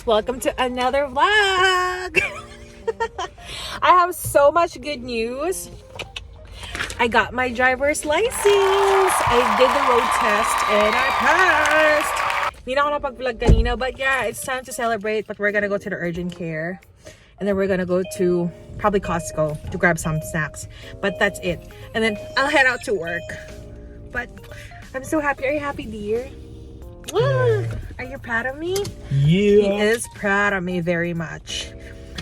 welcome to another vlog. I have so much good news. I got my driver's license. I did the road test and I passed. Hindi na ako napag-vlog kanina, but yeah, it's time to celebrate. But we're gonna go to the urgent care. And then we're gonna go to probably Costco to grab some snacks. But that's it. And then I'll head out to work. But I'm so happy. Are you happy, dear? Are you proud of me? Yeah. He is proud of me very much.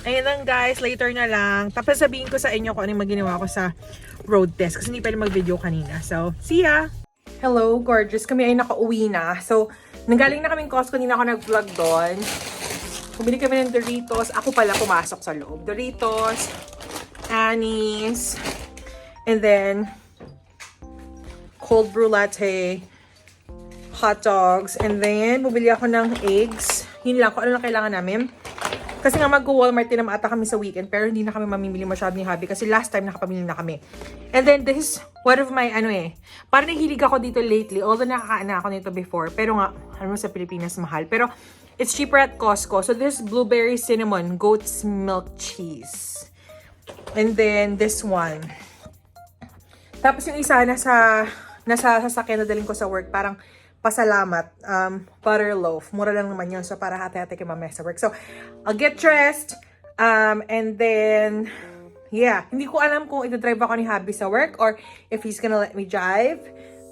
Ayun lang guys, later na lang. Tapos sabihin ko sa inyo kung ano yung maginawa ko sa road test. Kasi hindi pwede mag-video kanina. So, see ya! Hello, gorgeous. Kami ay nakauwi na. So, nanggaling na kaming Costco. Hindi na ako nag-vlog doon. Bumili kami ng Doritos. Ako pala pumasok sa loob. Doritos, Annie's, and then cold brew latte, hot dogs, and then bumili ako ng eggs. Yun lang, kung ano lang kailangan namin. Kasi nga mag-Walmart din naman ata kami sa weekend, pero hindi na kami mamimili masyado ni Hubby kasi last time nakapamili na kami. And then this is one of my, parang nahilig ako dito lately, although nakakain na ako nito before, pero nga, sa Pilipinas mahal. Pero it's cheaper at Costco. So this blueberry cinnamon goat's milk cheese. And then this one. Tapos yung isa nasa sasakyan na daling ko sa work, parang pasalamat, butter loaf. Mura lang naman yun. So, para hati-hati kay mamaya sa work. So, I'll get dressed. And then, yeah. Hindi ko alam kung ito-drive ako ni Hubby sa work or if he's gonna let me drive.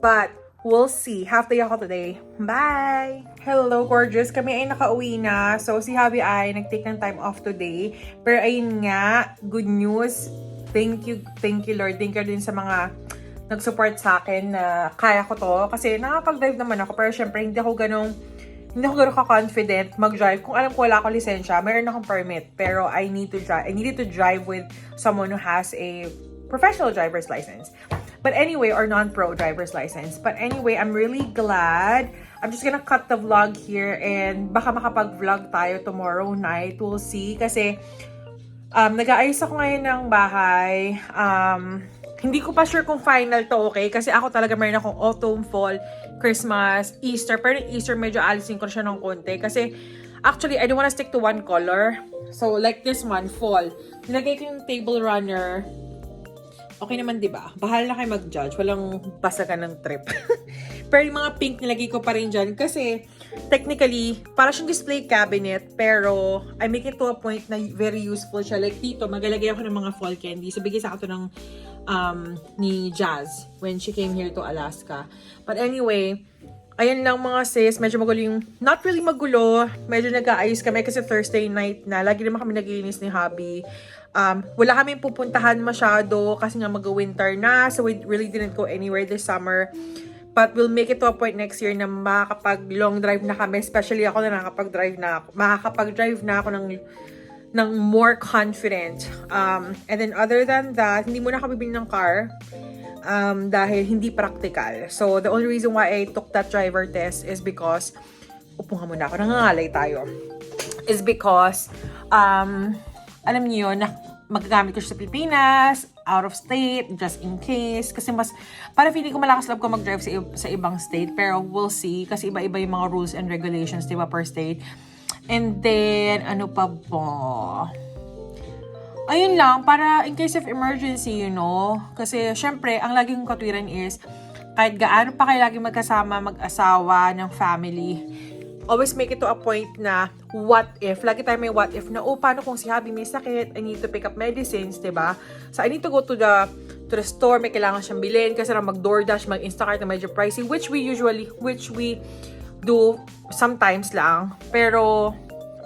But, we'll see. Half day ako today. Bye! Hello, gorgeous. Kami ay nakauwi na. So, si Hubby ay nag-take ng time off today. Pero, ayun nga, good news. Thank you, Lord. Thank you din sa mga nag-support sa akin na kaya ko to. Kasi nakapag-drive naman ako. Pero syempre, hindi ako ganun ka-confident mag-drive. Kung alam ko wala akong lisensya, mayroon akong permit. Pero I needed to drive with someone who has a professional driver's license. But anyway, or non-pro driver's license. But anyway, I'm really glad. I'm just gonna cut the vlog here and baka makapag-vlog tayo tomorrow night. We'll see. Kasi nag-aayos ako ngayon ng bahay. Hindi ko pa sure kung final to, okay? Kasi ako talaga mayroon akong autumn, fall, Christmas, Easter. Pero Easter medyo alisin ko siya ng konti. Kasi actually, I don't wanna stick to one color. So like this one, fall. Nilagay ko yung table runner. Okay naman, di ba? Bahala na kayo mag-judge. Walang basagan ng trip. Pero yung mga pink nilagay ko pa rin dyan. Kasi technically, para siyang display cabinet. Pero I make it to a point na very useful siya. Like dito, magalagay ako ng mga fall candy. So bigay sa ako to ng ni Jazz when she came here to Alaska. But anyway, ayun lang mga sis, medyo magulo yung, not really magulo, medyo nag-aayos kami kasi Thursday night na, lagi naman kami naglilinis ni Hubby. Wala kaming pupuntahan masyado kasi nga mag-winter na, so we really didn't go anywhere this summer. But we'll make it to a point next year na makakapag long drive na kami, especially ako na makakapag-drive na ako ng more confident. And then other than that, hindi muna kami bibili ng car dahil hindi practical. So the only reason why I took that driver test is because, upunga muna ako, nangangalay tayo. Is because, alam niyo yun, na magagamit ko siya sa Pilipinas, out of state, just in case. Kasi parang feeling ko malakas loob ko mag-drive sa ibang state. Pero we'll see. Kasi iba-iba yung mga rules and regulations, diba, per state. And then, ano pa ba? Ayun lang, para in case of emergency, Kasi, syempre, ang laging katwiran is, kahit gaano pa kayo laging magkasama, mag-asawa, ng family, always make it to a point na, what if? Lagi tayo may what if na, paano kung si Hubby may sakit, I need to pick up medicines, diba? So, I need to go to the store, may kailangan siyang bilhin, kasi mag-DoorDash, mag-Instacart na medyo pricey, which we do sometimes lang, pero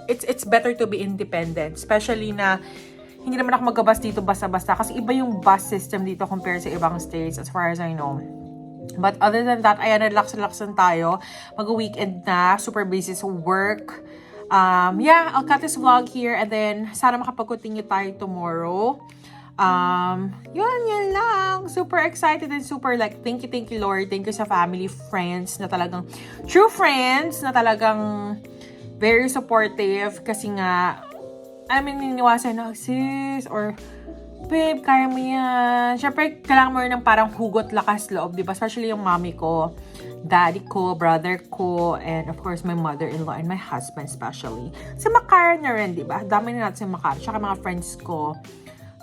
it's better to be independent, especially na hindi naman ako mag-bus dito basta-basta kasi iba yung bus system dito compared sa ibang states as far as I know. But other than that, ayan, relax-relaxan tayo. Mag-weekend na, super busy sa work. Yeah, I'll cut this vlog here and then sana makapag-continue tayo tomorrow. Yun lang. Super excited and super thank you Lord. Thank you sa family, friends na talagang, true friends na talagang very supportive kasi nga, niniwasan na, sis, or babe, kaya mo yan. Siyempre, kailangan mo rin ng parang hugot lakas loob, di ba? Especially yung mommy ko, daddy ko, brother ko, and of course, my mother-in-law and my husband especially. Si Makara na rin, di ba? Dami na natin si Makara. Tsaka mga friends ko.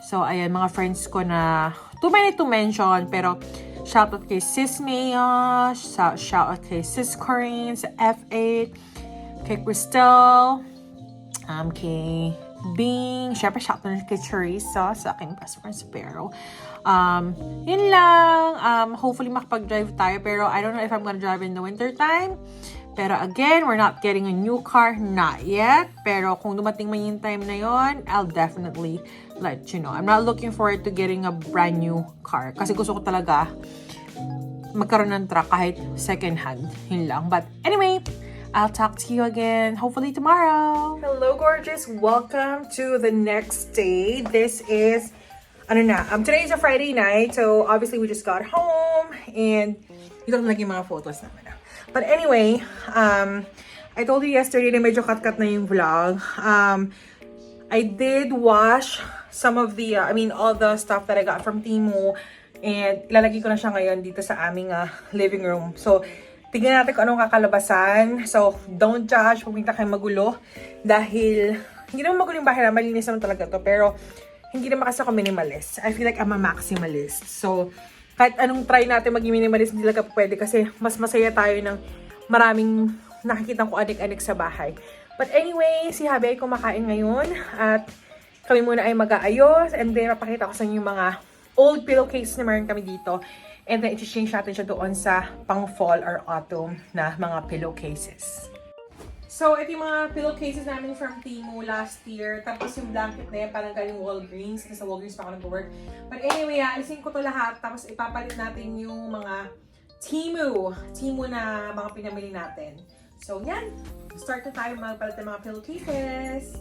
So, ayan, mga friends ko na too many to mention, pero shoutout kay Sis Nea, shoutout kay Sis Corinne, sa F8, kay Crystal, kay Bing, syempre shoutout na kay Teresa, sa aking best friend si Pero. Yun lang, hopefully makapag-drive tayo, pero I don't know if I'm gonna drive in the winter time. Pero again, we're not getting a new car, not yet. Pero kung dumating man yung time na yon, I'll definitely let you know. I'm not looking forward to getting a brand new car. Kasi gusto ko talaga magkaroon ng truck kahit second hand. Yun lang. But anyway, I'll talk to you again hopefully tomorrow. Hello, gorgeous. Welcome to the next day. This is, today is a Friday night. So obviously we just got home and dito ko nalagay yung mga photos namin. But anyway, I told you yesterday na medyo cut-cut na yung vlog. I did wash some of the, all the stuff that I got from Temu. And ilalagay ko na siya ngayon dito sa aming living room. So, tignan natin kung anong kakalabasan. So, don't judge. Huwag kayo magulo. Dahil, hindi naman magulo yung bahay na. Malinis naman talaga to. Pero, hindi naman kasi ako minimalist. I feel like I'm a maximalist. So, kahit anong try natin maging minimalist, hindi talaga pwede. Kasi, mas masaya tayo ng maraming nakikita ko anik-anik sa bahay. But anyway, si Habi ay kumakain ngayon. At kami muna ay mag-aayos. And then, mapakita ko sa inyo yung mga old pillowcase na meron kami dito. And then, i-change natin siya doon sa pang-fall or autumn na mga pillowcases. So, ito yung mga pillowcases namin from Temu last year. Tapos yung blanket na yan, parang galing Walgreens. Kasi sa Walgreens pa ako nag-work. But anyway, alisin ko to lahat. Tapos ipapalit natin yung mga Temu na mga pinamili natin. So, yan. Start na tayo magpalit ng mga pillowcases.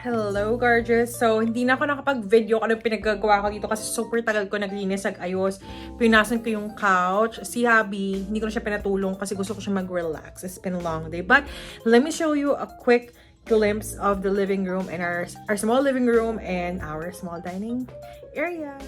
Hello, gorgeous! So, hindi na ako nakapag-video kung ano pinagagawa ko dito kasi super tagal ko naglinis, nag-ayos. Pinasan ko yung couch. Si Habi, hindi ko na siya pinatulong kasi gusto ko siya mag-relax. It's been a long day. But, let me show you a quick glimpse of the living room and our small living room and our small dining area.